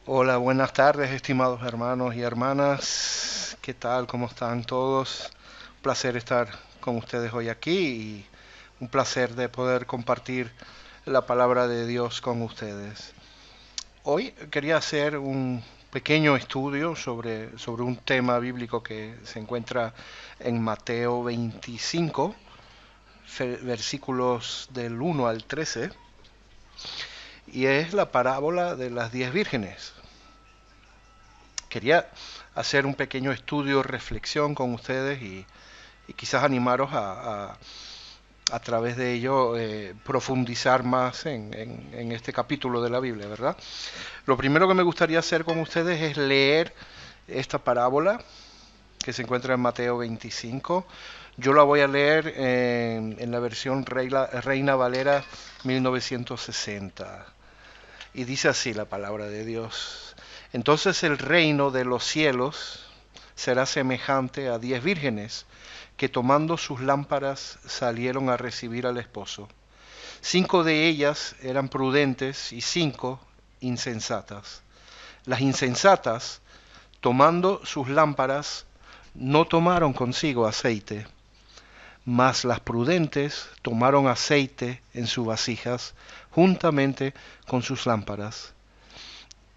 Hola, buenas tardes, estimados hermanos y hermanas. ¿Qué tal? ¿Cómo están todos? Un placer estar con ustedes hoy aquí y un placer de poder compartir la palabra de Dios con ustedes. Hoy quería hacer un pequeño estudio sobre un tema bíblico que se encuentra en Mateo 25, versículos del 1 al 13, y es la parábola de las 10 vírgenes. Quería hacer un pequeño estudio, reflexión con ustedes y quizás animaros a través de ello profundizar más en este capítulo de la Biblia, ¿verdad? Lo primero que me gustaría hacer con ustedes es leer esta parábola que se encuentra en Mateo 25. Yo la voy a leer en la versión Reina Valera 1960. Y dice así la palabra de Dios. Entonces el reino de los cielos será semejante a 10 vírgenes que tomando sus lámparas salieron a recibir al esposo. 5 de ellas eran prudentes y 5 insensatas. Las insensatas, tomando sus lámparas, no tomaron consigo aceite, mas las prudentes tomaron aceite en sus vasijas juntamente con sus lámparas.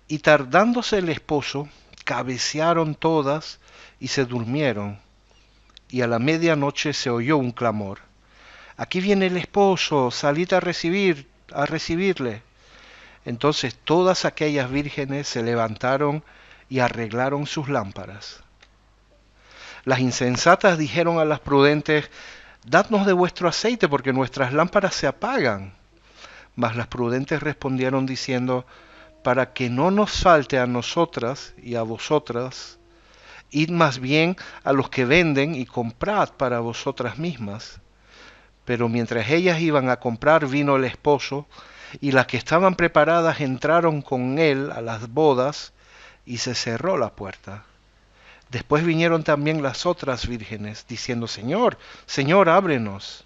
Y tardándose el esposo, cabecearon todas y se durmieron. Y a la medianoche se oyó un clamor. Aquí viene el esposo, salid a recibirle. Entonces todas aquellas vírgenes se levantaron y arreglaron sus lámparas. Las insensatas dijeron a las prudentes, dadnos de vuestro aceite, porque nuestras lámparas se apagan. Mas las prudentes respondieron diciendo, para que no nos falte a nosotras y a vosotras, id más bien a los que venden y comprad para vosotras mismas. Pero mientras ellas iban a comprar, vino el esposo, y las que estaban preparadas entraron con él a las bodas, y se cerró la puerta. Después vinieron también las otras vírgenes, diciendo, Señor, Señor, ábrenos.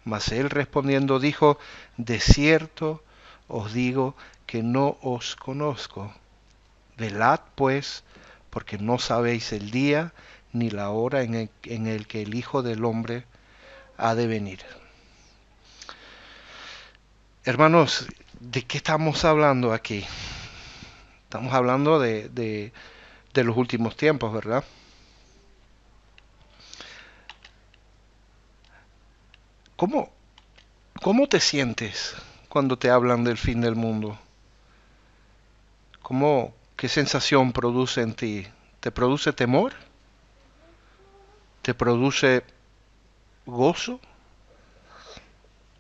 Mas él respondiendo dijo, de cierto os digo que no os conozco. Velad pues, porque no sabéis el día ni la hora en el que el Hijo del Hombre ha de venir. Hermanos, ¿de qué estamos hablando aquí? Estamos hablando de los últimos tiempos, ¿verdad? ¿Cómo, ¿Cómo te sientes cuando te hablan del fin del mundo? ¿Qué sensación produce en ti? ¿Te produce temor? ¿Te produce gozo?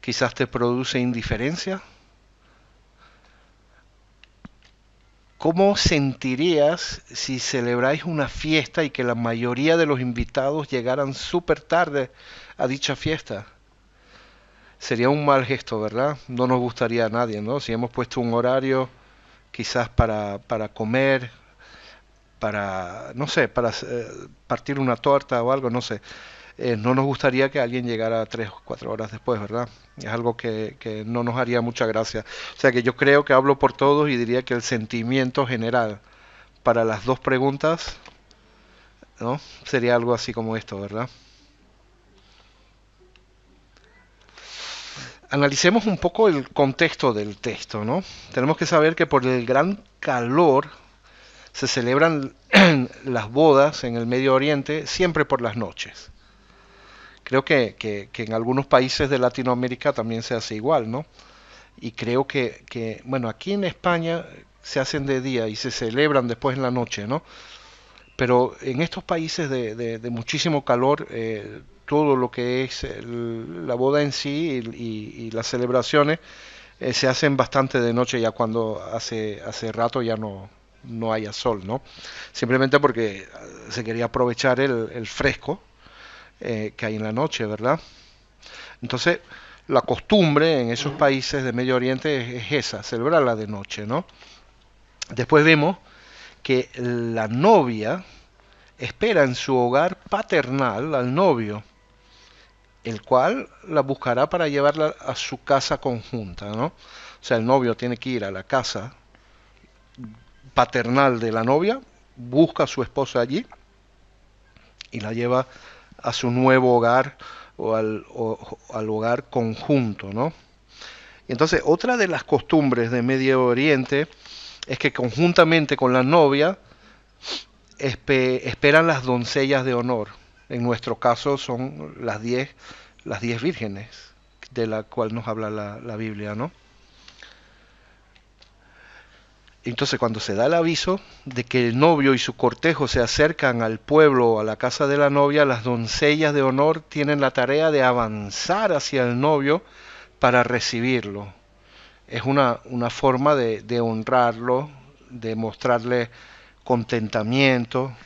¿Quizás te produce indiferencia? ¿Cómo sentirías si celebráis una fiesta y que la mayoría de los invitados llegaran súper tarde a dicha fiesta? Sería un mal gesto, ¿verdad? No nos gustaría a nadie, ¿no? Si hemos puesto un horario quizás para comer, para, no sé, para partir una torta o algo, no sé. No nos gustaría que alguien llegara 3 o 4 horas después, ¿verdad? Es algo que no nos haría mucha gracia. O sea que yo creo que hablo por todos y diría que el sentimiento general para las dos preguntas, ¿no? Sería algo así como esto, ¿verdad? Analicemos un poco el contexto del texto, ¿no? Tenemos que saber que por el gran calor se celebran las bodas en el Medio Oriente siempre por las noches. Creo que en algunos países de Latinoamérica también se hace igual, ¿no? Y creo bueno, aquí en España se hacen de día y se celebran después en la noche, ¿no? Pero en estos países de muchísimo calor, todo lo que es la boda en sí y las celebraciones se hacen bastante de noche ya cuando hace rato ya no haya sol, ¿no? Simplemente porque se quería aprovechar el fresco que hay en la noche, ¿verdad? Entonces, la costumbre en esos países de Medio Oriente es esa, celebrarla de noche, ¿no? Después vemos que la novia espera en su hogar paternal al novio, el cual la buscará para llevarla a su casa conjunta, ¿no? O sea, el novio tiene que ir a la casa paternal de la novia, busca a su esposa allí y la lleva a su nuevo hogar o al hogar conjunto, ¿no? Y entonces, otra de las costumbres de Medio Oriente es que conjuntamente con la novia esperan las doncellas de honor. En nuestro caso son las diez vírgenes de la cual nos habla la Biblia, ¿no? Entonces, cuando se da el aviso de que el novio y su cortejo se acercan al pueblo o a la casa de la novia, las doncellas de honor tienen la tarea de avanzar hacia el novio para recibirlo. Es una forma de honrarlo, de mostrarle contentamiento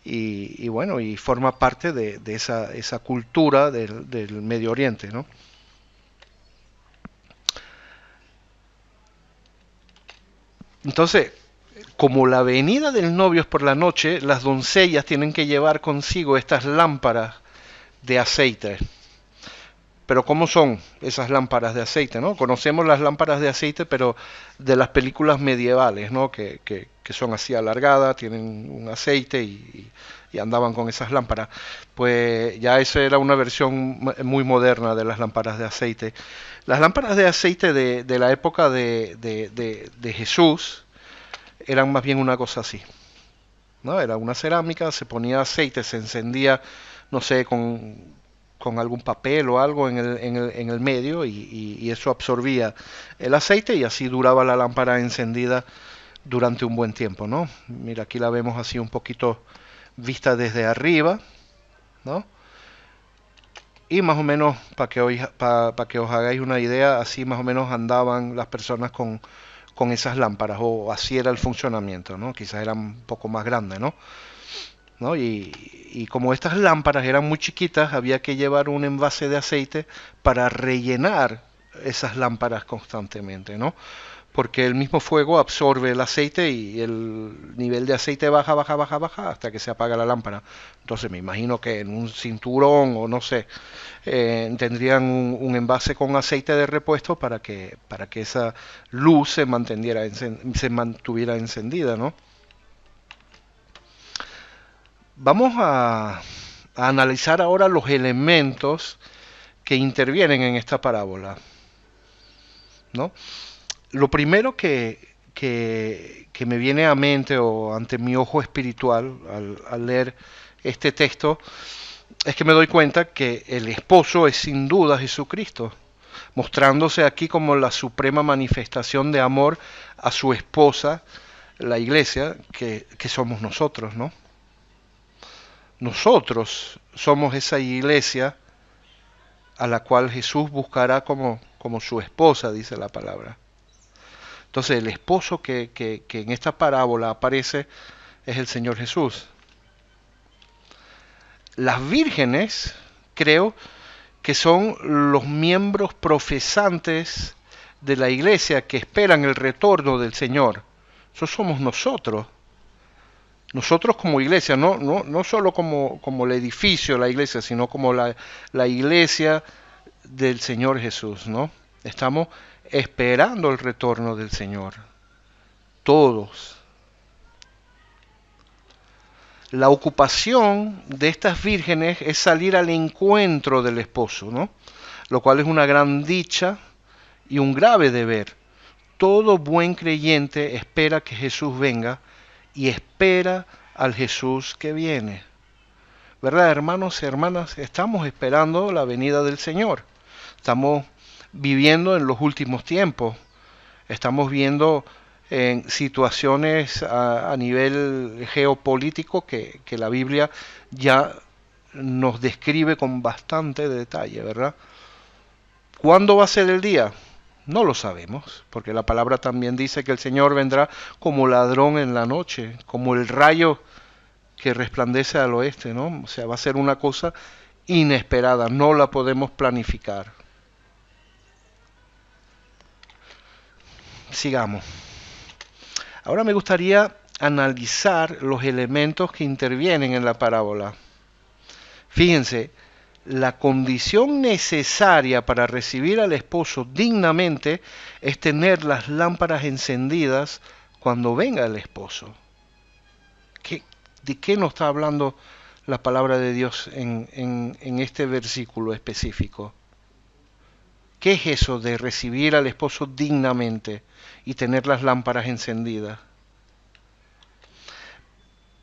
y bueno, y forma parte de esa cultura del Medio Oriente, ¿no? Entonces, como la venida del novio es por la noche, las doncellas tienen que llevar consigo estas lámparas de aceite. Pero ¿cómo son esas lámparas de aceite, no? Conocemos las lámparas de aceite, pero de las películas medievales, ¿no? Que son así alargadas, tienen un aceite y andaban con esas lámparas. Pues ya esa era una versión muy moderna de las lámparas de aceite. Las lámparas de aceite de la época de Jesús eran más bien una cosa así, ¿no? Era una cerámica, se ponía aceite, se encendía, no sé, con algún papel o algo en el medio y eso absorbía el aceite y así duraba la lámpara encendida durante un buen tiempo, ¿no? Mira, aquí la vemos así un poquito vista desde arriba, ¿no? Y más o menos, para que os hagáis una idea, así más o menos andaban las personas con esas lámparas, o así era el funcionamiento, ¿no? Quizás eran un poco más grandes, ¿no? ¿No? Y como estas lámparas eran muy chiquitas, había que llevar un envase de aceite para rellenar esas lámparas constantemente, ¿no? Porque el mismo fuego absorbe el aceite y el nivel de aceite baja, baja, baja, baja hasta que se apaga la lámpara. Entonces me imagino que en un cinturón o no sé, tendrían un envase con aceite de repuesto para que esa luz se mantuviera encendida, ¿no? Vamos a analizar ahora los elementos que intervienen en esta parábola, ¿no? Lo primero que me viene a mente o ante mi ojo espiritual al leer este texto es que me doy cuenta que el esposo es sin duda Jesucristo, mostrándose aquí como la suprema manifestación de amor a su esposa, la iglesia, que somos nosotros, ¿no? Nosotros somos esa iglesia a la cual Jesús buscará como su esposa, dice la palabra. Entonces el esposo que en esta parábola aparece es el Señor Jesús. Las vírgenes, creo, que son los miembros profesantes de la iglesia que esperan el retorno del Señor. Eso somos nosotros. Nosotros como iglesia, no solo como el edificio, la iglesia, sino como la iglesia del Señor Jesús, ¿no? Estamos esperando el retorno del Señor. Todos. La ocupación de estas vírgenes es salir al encuentro del esposo, ¿no? Lo cual es una gran dicha y un grave deber. Todo buen creyente espera que Jesús venga y espera al Jesús que viene. ¿Verdad, hermanos y hermanas? Estamos esperando la venida del Señor. Estamos viviendo en los últimos tiempos. Estamos viendo en situaciones a nivel geopolítico que la Biblia ya nos describe con bastante detalle, ¿verdad? ¿Cuándo va a ser el día? No lo sabemos, porque la palabra también dice que el Señor vendrá como ladrón en la noche, como el rayo que resplandece al oeste, ¿no? O sea, va a ser una cosa inesperada, no la podemos planificar. Sigamos. Ahora me gustaría analizar los elementos que intervienen en la parábola. Fíjense, la condición necesaria para recibir al esposo dignamente es tener las lámparas encendidas cuando venga el esposo. ¿De qué nos está hablando la palabra de Dios en este versículo específico? ¿Qué es eso de recibir al esposo dignamente y tener las lámparas encendidas?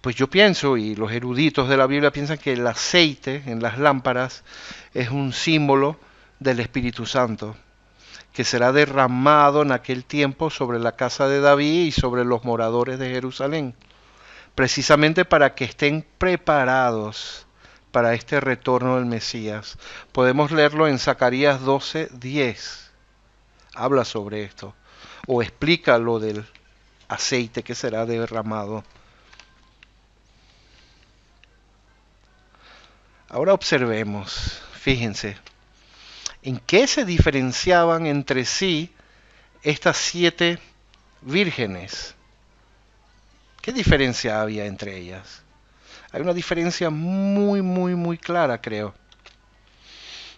Pues yo pienso, y los eruditos de la Biblia piensan, que el aceite en las lámparas es un símbolo del Espíritu Santo, que será derramado en aquel tiempo sobre la casa de David y sobre los moradores de Jerusalén, precisamente para que estén preparados para este retorno del Mesías. Podemos leerlo en Zacarías 12:10. Habla sobre esto, o explica lo del aceite que será derramado. Ahora observemos, fíjense, en qué se diferenciaban entre sí estas 7 vírgenes. ¿Qué diferencia había entre ellas? Hay una diferencia muy clara, creo.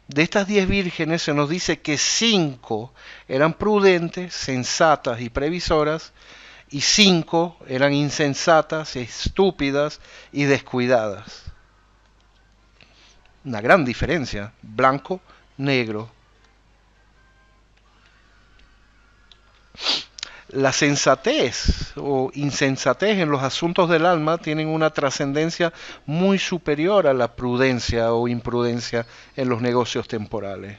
De estas 10 vírgenes se nos dice que 5 eran prudentes, sensatas y previsoras, y 5 eran insensatas, estúpidas y descuidadas. Una gran diferencia, blanco, negro. La sensatez o insensatez en los asuntos del alma tienen una trascendencia muy superior a la prudencia o imprudencia en los negocios temporales.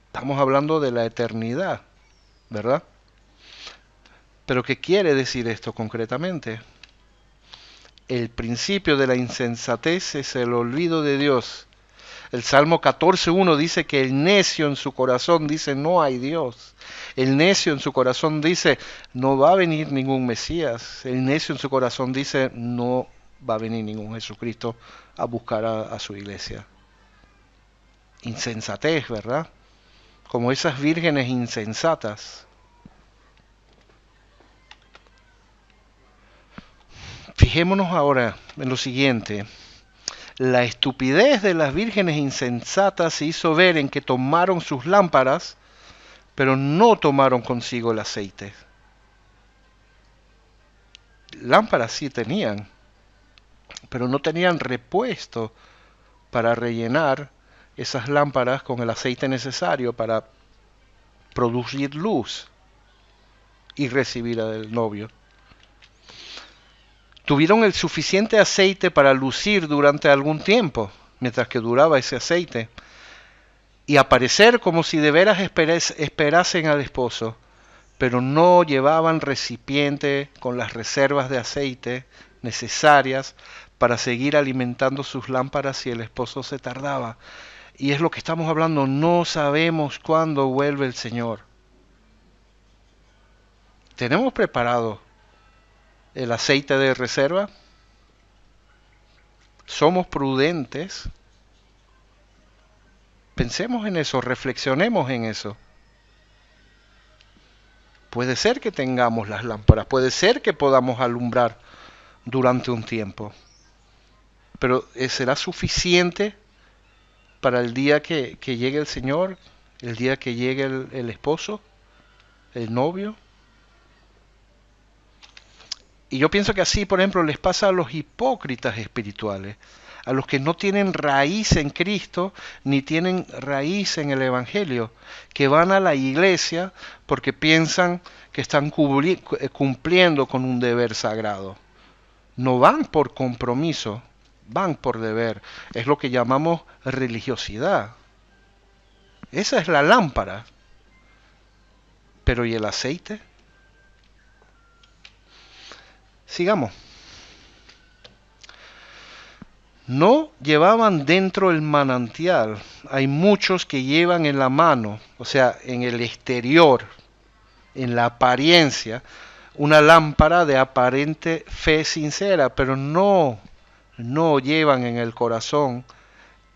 Estamos hablando de la eternidad, ¿verdad? Pero ¿qué quiere decir esto concretamente? El principio de la insensatez es el olvido de Dios. El Salmo 14:1 dice que el necio en su corazón dice no hay Dios. El necio en su corazón dice no va a venir ningún Mesías. El necio en su corazón dice no va a venir ningún Jesucristo a buscar a su iglesia. Insensatez, ¿verdad? Como esas vírgenes insensatas. Fijémonos ahora en lo siguiente. La estupidez de las vírgenes insensatas se hizo ver en que tomaron sus lámparas, pero no tomaron consigo el aceite. Lámparas sí tenían, pero no tenían repuesto para rellenar esas lámparas con el aceite necesario para producir luz y recibir al novio. Tuvieron el suficiente aceite para lucir durante algún tiempo, mientras que duraba ese aceite, y aparecer como si de veras esperasen al esposo, pero no llevaban recipiente con las reservas de aceite necesarias para seguir alimentando sus lámparas si el esposo se tardaba. Y es lo que estamos hablando, no sabemos cuándo vuelve el Señor. ¿Tenemos preparado el aceite de reserva? ¿Somos prudentes? Pensemos en eso, reflexionemos en eso. Puede ser que tengamos las lámparas, puede ser que podamos alumbrar durante un tiempo, pero ¿será suficiente para el día que llegue el Señor, el día que llegue el esposo, el novio? Y yo pienso que así, por ejemplo, les pasa a los hipócritas espirituales, a los que no tienen raíz en Cristo, ni tienen raíz en el Evangelio, que van a la iglesia porque piensan que están cumpliendo con un deber sagrado. No van por compromiso, van por deber. Es lo que llamamos religiosidad. Esa es la lámpara. Pero ¿y el aceite? Sigamos. No llevaban dentro el manantial. Hay muchos que llevan en la mano, o sea, en el exterior, en la apariencia, una lámpara de aparente fe sincera, pero no llevan en el corazón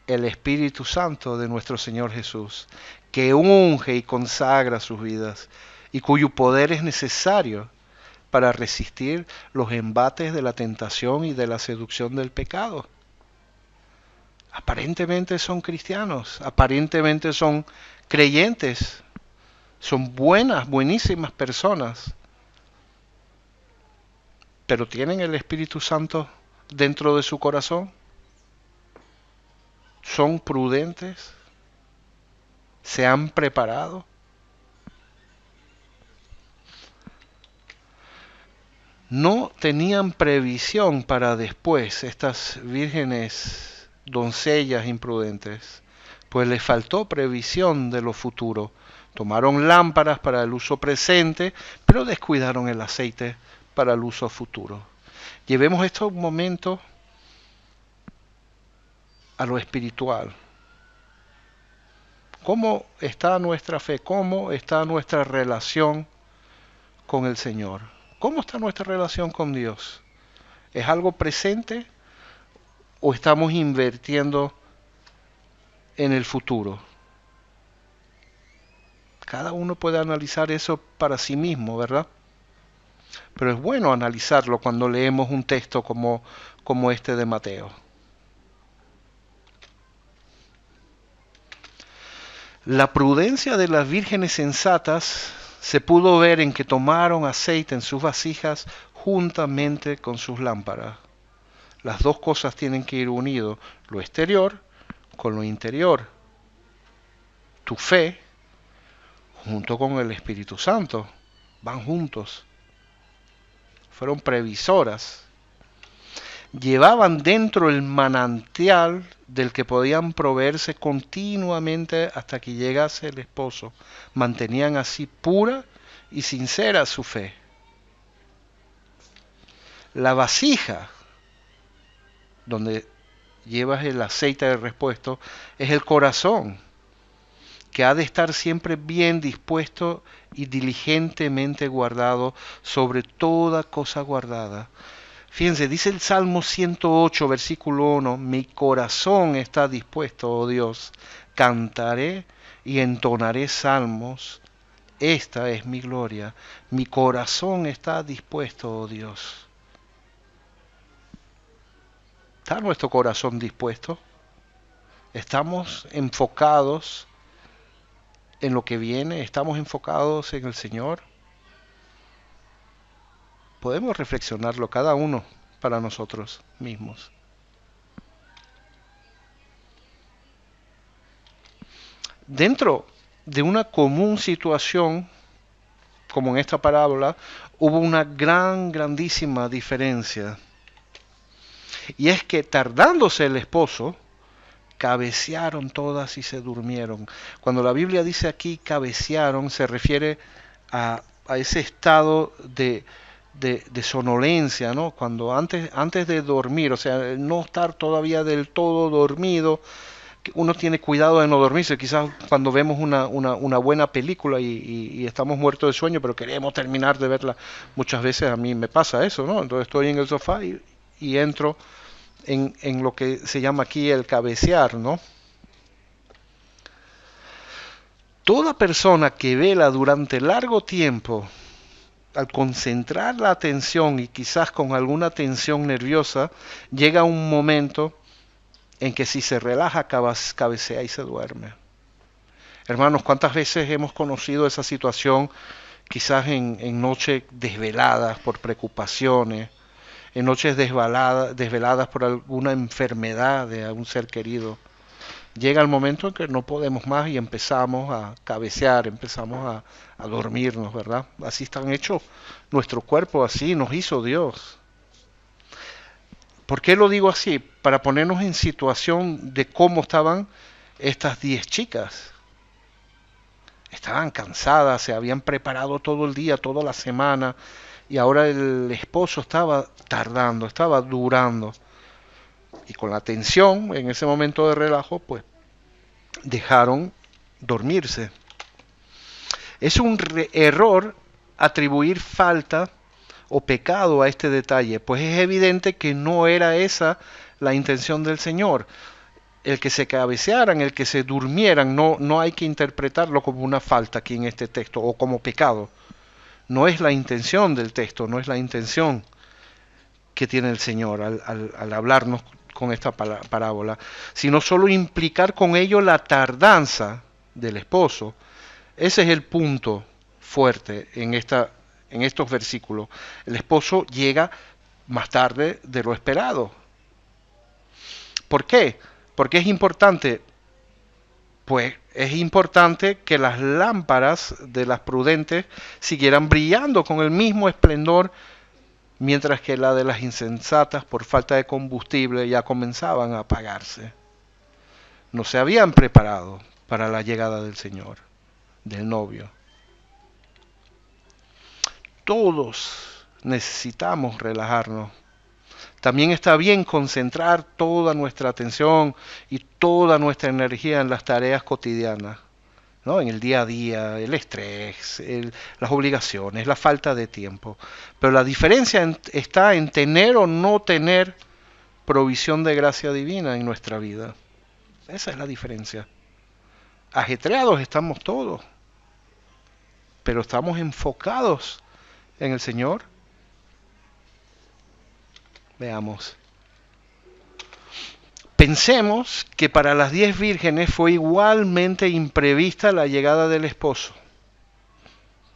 el Espíritu Santo de nuestro Señor Jesús, que unge y consagra sus vidas y cuyo poder es necesario para resistir los embates de la tentación y de la seducción del pecado. Aparentemente son cristianos, aparentemente son creyentes, son buenísimas personas, pero ¿tienen el Espíritu Santo dentro de su corazón? ¿Son prudentes? ¿Se han preparado? No tenían previsión para después estas vírgenes doncellas imprudentes, pues les faltó previsión de lo futuro. Tomaron lámparas para el uso presente, pero descuidaron el aceite para el uso futuro. Llevemos esto un momento a lo espiritual. ¿Cómo está nuestra fe? ¿Cómo está nuestra relación con el Señor? ¿Cómo está nuestra relación con Dios? ¿Es algo presente o estamos invirtiendo en el futuro? Cada uno puede analizar eso para sí mismo, ¿verdad? Pero es bueno analizarlo cuando leemos un texto como este de Mateo. La prudencia de las vírgenes sensatas se pudo ver en que tomaron aceite en sus vasijas juntamente con sus lámparas. Las dos cosas tienen que ir unidos, lo exterior con lo interior. Tu fe junto con el Espíritu Santo van juntos. Fueron previsoras. Llevaban dentro el manantial del que podían proveerse continuamente hasta que llegase el esposo. Mantenían así pura y sincera su fe. La vasija donde llevas el aceite de repuesto es el corazón, que ha de estar siempre bien dispuesto y diligentemente guardado sobre toda cosa guardada. Fíjense, dice el Salmo 108, versículo 1, mi corazón está dispuesto, oh Dios, cantaré y entonaré salmos, esta es mi gloria, mi corazón está dispuesto, oh Dios. ¿Está nuestro corazón dispuesto? ¿Estamos enfocados en lo que viene? ¿Estamos enfocados en el Señor? Podemos reflexionarlo cada uno para nosotros mismos. Dentro de una común situación, como en esta parábola, hubo una grandísima diferencia. Y es que tardándose el esposo, cabecearon todas y se durmieron. Cuando la Biblia dice aquí cabecearon, se refiere a ese estado de sonolencia, ¿no? Cuando antes de dormir, o sea, no estar todavía del todo dormido, uno tiene cuidado de no dormirse. Quizás cuando vemos una buena película y estamos muertos de sueño, pero queremos terminar de verla, muchas veces a mí me pasa eso, ¿no? Entonces estoy en el sofá y entro en lo que se llama aquí el cabecear, ¿no? Toda persona que vela durante largo tiempo, al concentrar la atención y quizás con alguna tensión nerviosa, llega un momento en que si se relaja, cabecea y se duerme. Hermanos, ¿cuántas veces hemos conocido esa situación, quizás en noches desveladas por preocupaciones, en noches desveladas por alguna enfermedad de algún ser querido? Llega el momento en que no podemos más y empezamos a cabecear, empezamos a dormirnos, ¿verdad? Así están hechos nuestro cuerpo, así nos hizo Dios. ¿Por qué lo digo así? Para ponernos en situación de cómo estaban estas 10 chicas. Estaban cansadas, se habían preparado todo el día, toda la semana, y ahora el esposo estaba tardando, estaba durando. Y con la tensión, en ese momento de relajo, pues dejaron dormirse. Es un error atribuir falta o pecado a este detalle, pues es evidente que no era esa la intención del Señor. El que se cabecearan, el que se durmieran, no hay que interpretarlo como una falta aquí en este texto o como pecado. No es la intención del texto, no es la intención que tiene el Señor al hablarnos con esta parábola, sino solo implicar con ello la tardanza del esposo. Ese es el punto fuerte en estos versículos. El esposo llega más tarde de lo esperado. ¿Por qué? Porque es importante. Pues es importante que las lámparas de las prudentes siguieran brillando con el mismo esplendor, mientras que la de las insensatas, por falta de combustible, ya comenzaban a apagarse. No se habían preparado para la llegada del Señor, del novio. Todos necesitamos relajarnos. También está bien concentrar toda nuestra atención y toda nuestra energía en las tareas cotidianas, ¿no? En el día a día, el estrés, las obligaciones, la falta de tiempo. Pero la diferencia está en tener o no tener provisión de gracia divina en nuestra vida. Esa es la diferencia. Ajetreados estamos todos, pero estamos enfocados en el Señor. Veamos. Pensemos que para las 10 vírgenes fue igualmente imprevista la llegada del esposo.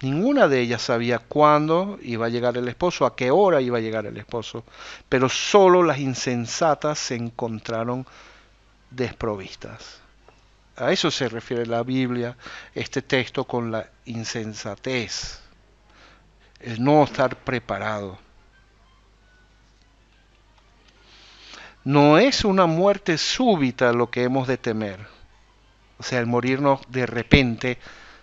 Ninguna de ellas sabía cuándo iba a llegar el esposo, a qué hora iba a llegar el esposo, pero solo las insensatas se encontraron desprovistas. A eso se refiere la Biblia, este texto, con la insensatez, el no estar preparado. No es una muerte súbita lo que hemos de temer, o sea, el morirnos de repente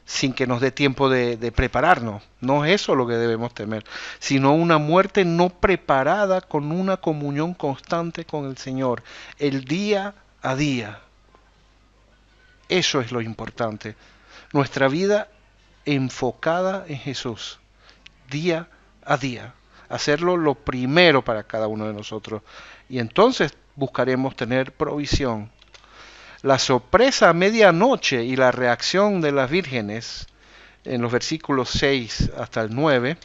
sin que nos dé tiempo de prepararnos. No es eso lo que debemos temer, sino una muerte no preparada con una comunión constante con el Señor, el día a día. Eso es lo importante. Nuestra vida enfocada en Jesús, día a día. Hacerlo lo primero para cada uno de nosotros. Y entonces buscaremos tener provisión. La sorpresa a medianoche y la reacción de las vírgenes en los versículos 6 hasta el 9,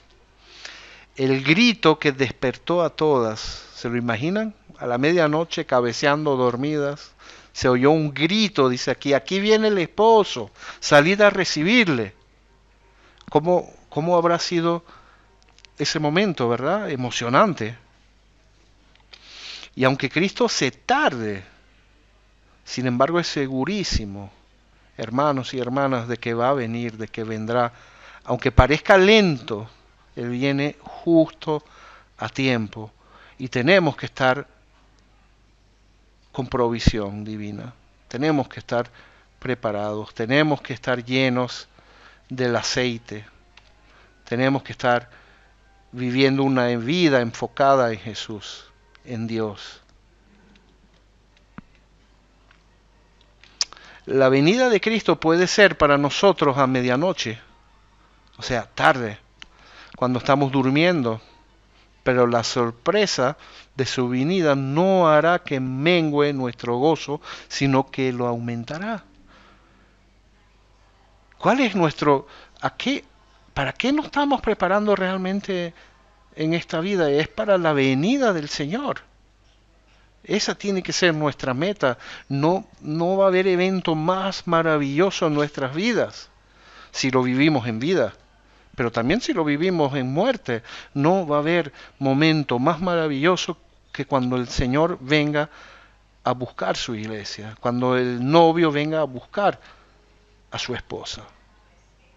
el grito que despertó a todas, ¿se lo imaginan? A la medianoche, cabeceando dormidas, se oyó un grito, dice aquí viene el esposo, salid a recibirle. ¿Cómo habrá sido ese momento, verdad? Emocionante. Y aunque Cristo se tarde, sin embargo es segurísimo, hermanos y hermanas, de que va a venir, de que vendrá. Aunque parezca lento, Él viene justo a tiempo. Y tenemos que estar con provisión divina. Tenemos que estar preparados, tenemos que estar llenos del aceite. Tenemos que estar viviendo una vida enfocada en Jesús, en Dios. La venida de Cristo puede ser para nosotros a medianoche, o sea, tarde, cuando estamos durmiendo, pero la sorpresa de su venida no hará que mengue nuestro gozo, sino que lo aumentará. ¿Cuál es para qué nos estamos preparando realmente en esta vida? Es para la venida del Señor. Esa tiene que ser nuestra meta. No va a haber evento más maravilloso en nuestras vidas si lo vivimos en vida. Pero también si lo vivimos en muerte, no va a haber momento más maravilloso que cuando el Señor venga a buscar su iglesia, cuando el novio venga a buscar a su esposa,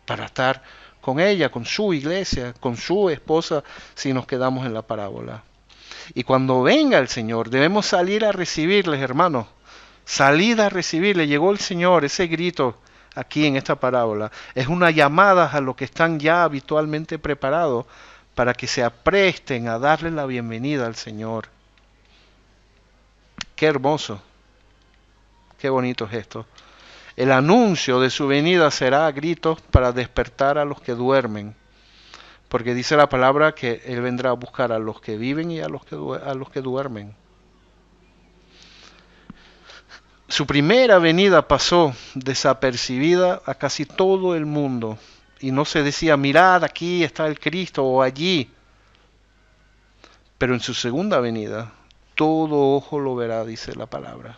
para estar con ella, con su iglesia, con su esposa, si nos quedamos en la parábola. Y cuando venga el Señor, debemos salir a recibirles, hermanos. Salid a recibirle. Llegó el Señor, ese grito aquí en esta parábola. Es una llamada a los que están ya habitualmente preparados para que se apresten a darle la bienvenida al Señor. Qué hermoso, qué bonito es esto. El anuncio de su venida será a gritos para despertar a los que duermen. Porque dice la palabra que Él vendrá a buscar a los que viven y a los que duermen. Su primera venida pasó desapercibida a casi todo el mundo. Y no se decía, mirad, aquí está el Cristo o allí. Pero en su segunda venida, todo ojo lo verá, dice la palabra.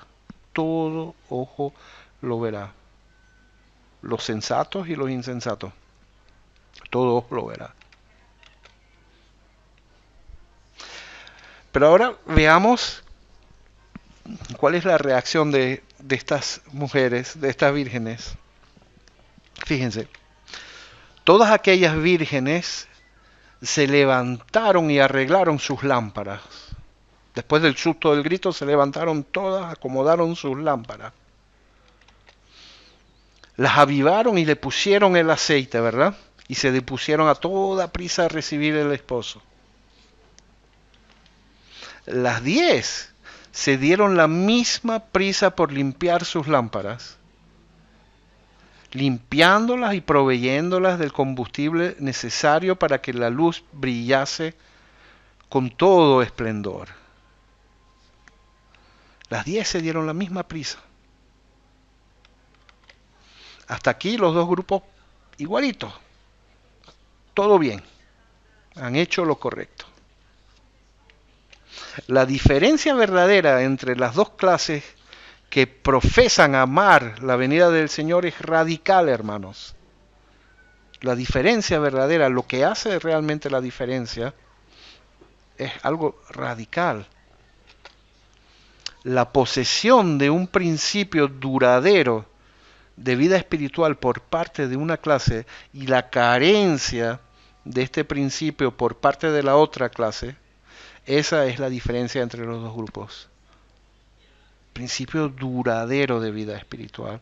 Todo ojo lo verá. Los sensatos y los insensatos. Todo ojo lo verá. Pero ahora veamos cuál es la reacción de estas mujeres, de estas vírgenes. Fíjense, todas aquellas vírgenes se levantaron y arreglaron sus lámparas. Después del susto del grito se levantaron todas, acomodaron sus lámparas. Las avivaron y le pusieron el aceite, ¿verdad? Y se dispusieron a toda prisa a recibir el esposo. Las 10 se dieron la misma prisa por limpiar sus lámparas, limpiándolas y proveyéndolas del combustible necesario para que la luz brillase con todo esplendor. Las 10 se dieron la misma prisa. Hasta aquí los dos grupos igualitos. Todo bien. Han hecho lo correcto. La diferencia verdadera entre las dos clases que profesan amar la venida del Señor es radical, hermanos. La diferencia verdadera, lo que hace realmente la diferencia, es algo radical. La posesión de un principio duradero de vida espiritual por parte de una clase y la carencia de este principio por parte de la otra clase, esa es la diferencia entre los dos grupos. Principio duradero de vida espiritual.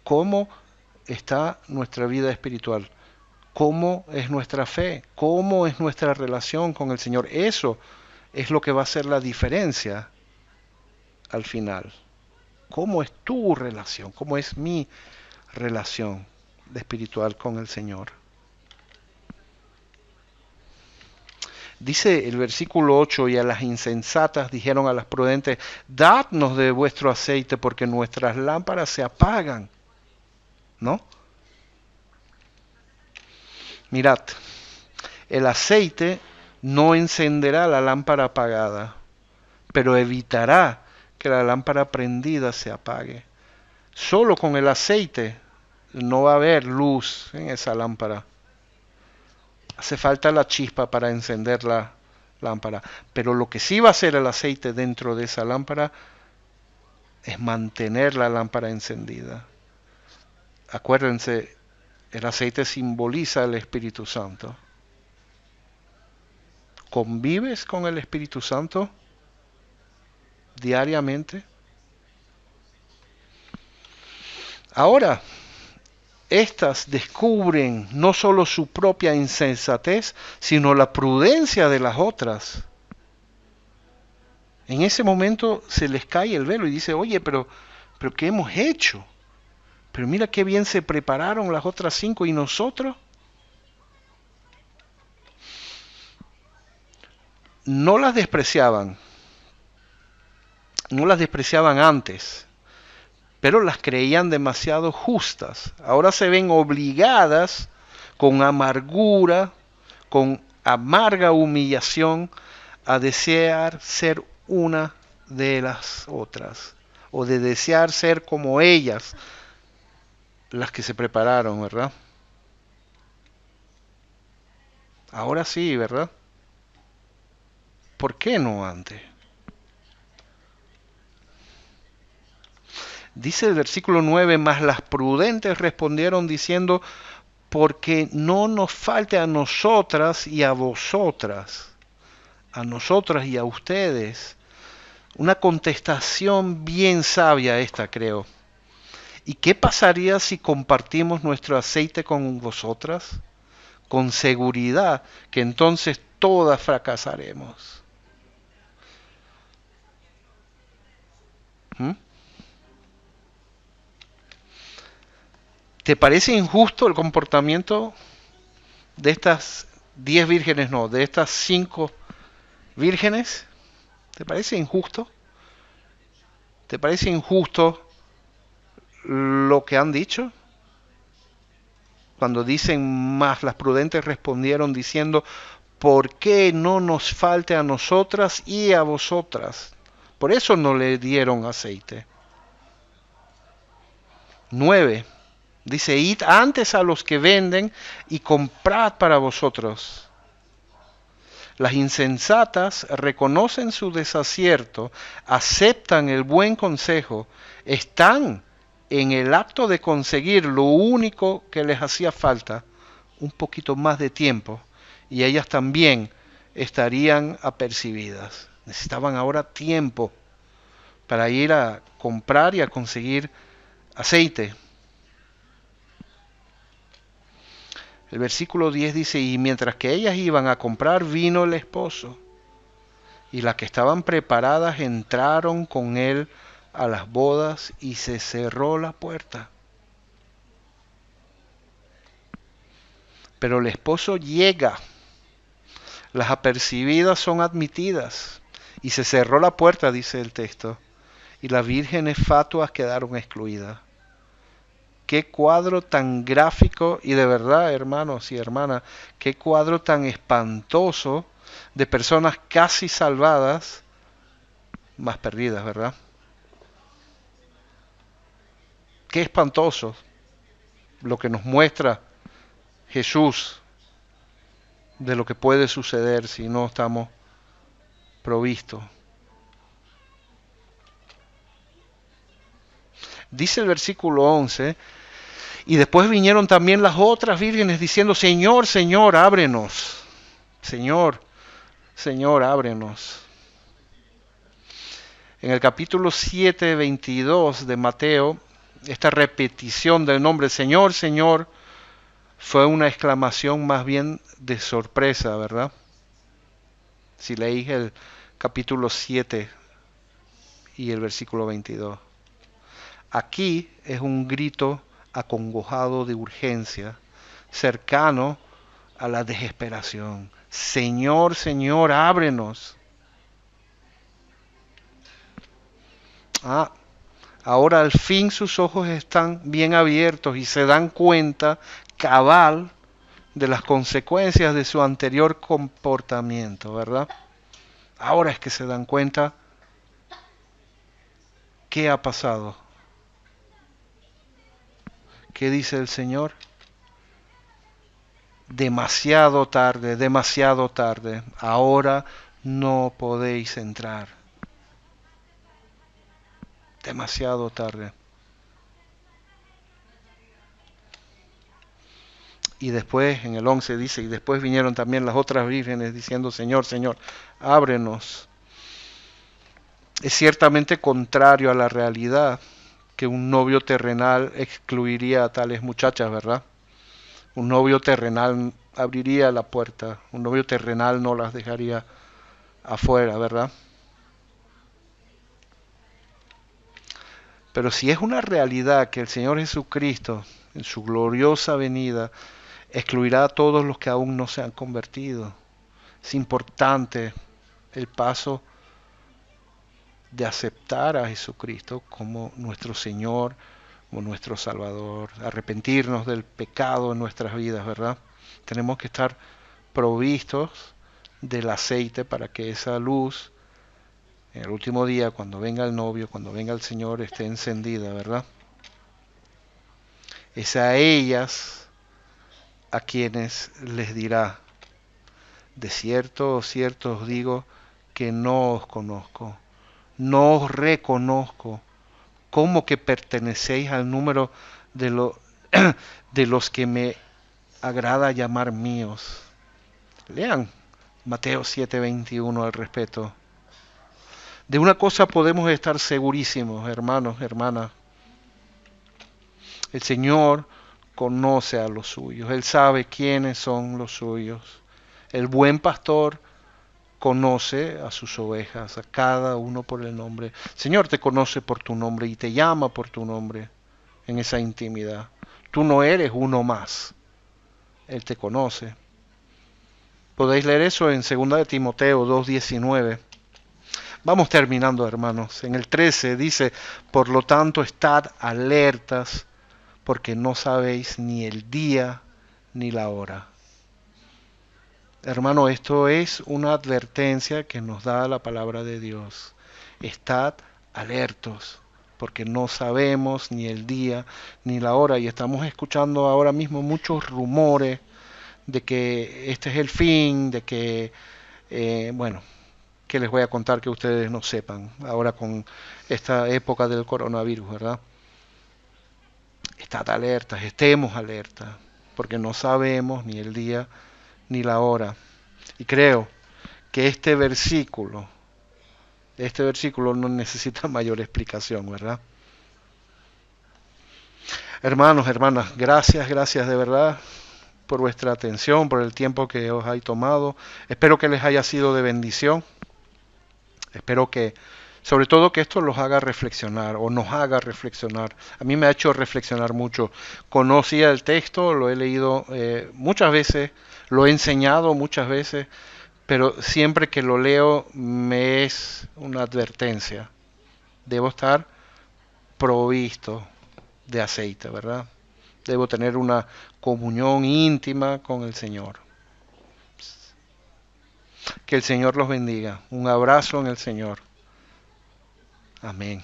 ¿Cómo está nuestra vida espiritual? ¿Cómo es nuestra fe? ¿Cómo es nuestra relación con el Señor? Eso es lo que va a hacer la diferencia al final. ¿Cómo es tu relación? ¿Cómo es mi relación espiritual con el Señor? Dice el versículo 8, y a las insensatas dijeron a las prudentes, dadnos de vuestro aceite porque nuestras lámparas se apagan. ¿No? Mirad, el aceite no encenderá la lámpara apagada, pero evitará que la lámpara prendida se apague. Solo con el aceite no va a haber luz en esa lámpara. Hace falta la chispa para encender la lámpara. Pero lo que sí va a hacer el aceite dentro de esa lámpara es mantener la lámpara encendida. Acuérdense, el aceite simboliza el Espíritu Santo. ¿Convives con el Espíritu Santo diariamente? Ahora, estas descubren no solo su propia insensatez, sino la prudencia de las otras. En ese momento se les cae el velo y dice, oye, pero ¿qué hemos hecho? Pero mira qué bien se prepararon las otras 5 y nosotros. No las despreciaban antes, pero las creían demasiado justas. Ahora se ven obligadas con amargura, con amarga humillación, a desear ser una de las otras, o de desear ser como ellas, las que se prepararon, ¿verdad? Ahora sí, ¿verdad? ¿Por qué no antes? Dice el versículo 9, mas las prudentes respondieron diciendo, porque no nos falte a nosotras y a vosotras, a nosotras y a ustedes. Una contestación bien sabia esta, creo. ¿Y qué pasaría si compartimos nuestro aceite con vosotras? Con seguridad que entonces todas fracasaremos. ¿Mm? ¿Te parece injusto el comportamiento de estas 10 vírgenes, no, de estas 5 vírgenes? ¿Te parece injusto? ¿Te parece injusto lo que han dicho? Cuando dicen más, las prudentes respondieron diciendo, ¿por qué no nos falte a nosotras y a vosotras? Por eso no le dieron aceite. 9. Dice, id antes a los que venden y comprad para vosotros. Las insensatas reconocen su desacierto, aceptan el buen consejo, están en el acto de conseguir lo único que les hacía falta, un poquito más de tiempo, y ellas también estarían apercibidas. Necesitaban ahora tiempo para ir a comprar y a conseguir aceite. El versículo 10 dice, y mientras que ellas iban a comprar, vino el esposo, y las que estaban preparadas entraron con él a las bodas y se cerró la puerta. Pero el esposo llega, las apercibidas son admitidas, y se cerró la puerta, dice el texto, y las vírgenes fatuas quedaron excluidas. Qué cuadro tan gráfico y de verdad, hermanos y hermanas, qué cuadro tan espantoso de personas casi salvadas, más perdidas, ¿verdad? Qué espantoso lo que nos muestra Jesús de lo que puede suceder si no estamos provistos. Dice el versículo 11, y después vinieron también las otras vírgenes diciendo, Señor, Señor, ábrenos. Señor, Señor, ábrenos. En el capítulo 7, 22 de Mateo, esta repetición del nombre Señor, Señor, fue una exclamación más bien de sorpresa, ¿verdad? Si leís el capítulo 7 y el versículo 22. Aquí es un grito acongojado de urgencia, cercano a la desesperación. Señor, Señor, ábrenos. Ahora al fin sus ojos están bien abiertos y se dan cuenta cabal de las consecuencias de su anterior comportamiento, ¿verdad? Ahora es que se dan cuenta qué ha pasado. ¿Qué dice el Señor? Demasiado tarde, ahora no podéis entrar. Demasiado tarde. Y después, en el 11 dice, y después vinieron también las otras vírgenes diciendo, Señor, Señor, ábrenos. Es ciertamente contrario a la realidad que un novio terrenal excluiría a tales muchachas, ¿verdad? Un novio terrenal abriría la puerta, un novio terrenal no las dejaría afuera, ¿verdad? Pero si es una realidad que el Señor Jesucristo, en su gloriosa venida, excluirá a todos los que aún no se han convertido, es importante el paso de aceptar a Jesucristo como nuestro Señor, como nuestro Salvador, arrepentirnos del pecado en nuestras vidas, ¿verdad? Tenemos que estar provistos del aceite para que esa luz en el último día, cuando venga el novio, cuando venga el Señor, esté encendida, ¿verdad? Es a ellas a quienes les dirá, de cierto os digo que no os conozco, no os reconozco, como que pertenecéis al número de los que me agrada llamar míos. Lean Mateo 7:21 al respecto. De una cosa podemos estar segurísimos, hermanos, hermanas. El Señor conoce a los suyos. Él sabe quiénes son los suyos. El buen pastor conoce a sus ovejas, a cada uno por el nombre. El Señor te conoce por tu nombre y te llama por tu nombre en esa intimidad. Tú no eres uno más. Él te conoce. Podéis leer eso en 2 de Timoteo 2:19. Vamos terminando, hermanos. En el 13 dice, por lo tanto, estad alertas, porque no sabéis ni el día ni la hora. Hermano, esto es una advertencia que nos da la palabra de Dios. Estad alertos, porque no sabemos ni el día ni la hora. Y estamos escuchando ahora mismo muchos rumores de que este es el fin, de que Bueno, ¿qué les voy a contar que ustedes no sepan ahora con esta época del coronavirus, verdad? Estad alertas, estemos alertas, porque no sabemos ni el día ni la hora. Y creo que este versículo no necesita mayor explicación, ¿verdad? Hermanos, hermanas, gracias, gracias de verdad por vuestra atención, por el tiempo que os hay tomado. Espero que les haya sido de bendición. Espero que, sobre todo, que esto los haga reflexionar o nos haga reflexionar. A mí me ha hecho reflexionar mucho. Conocía el texto, lo he leído muchas veces, lo he enseñado muchas veces, pero siempre que lo leo me es una advertencia. Debo estar provisto de aceite, ¿verdad? Debo tener una comunión íntima con el Señor. Que el Señor los bendiga. Un abrazo en el Señor. Amén.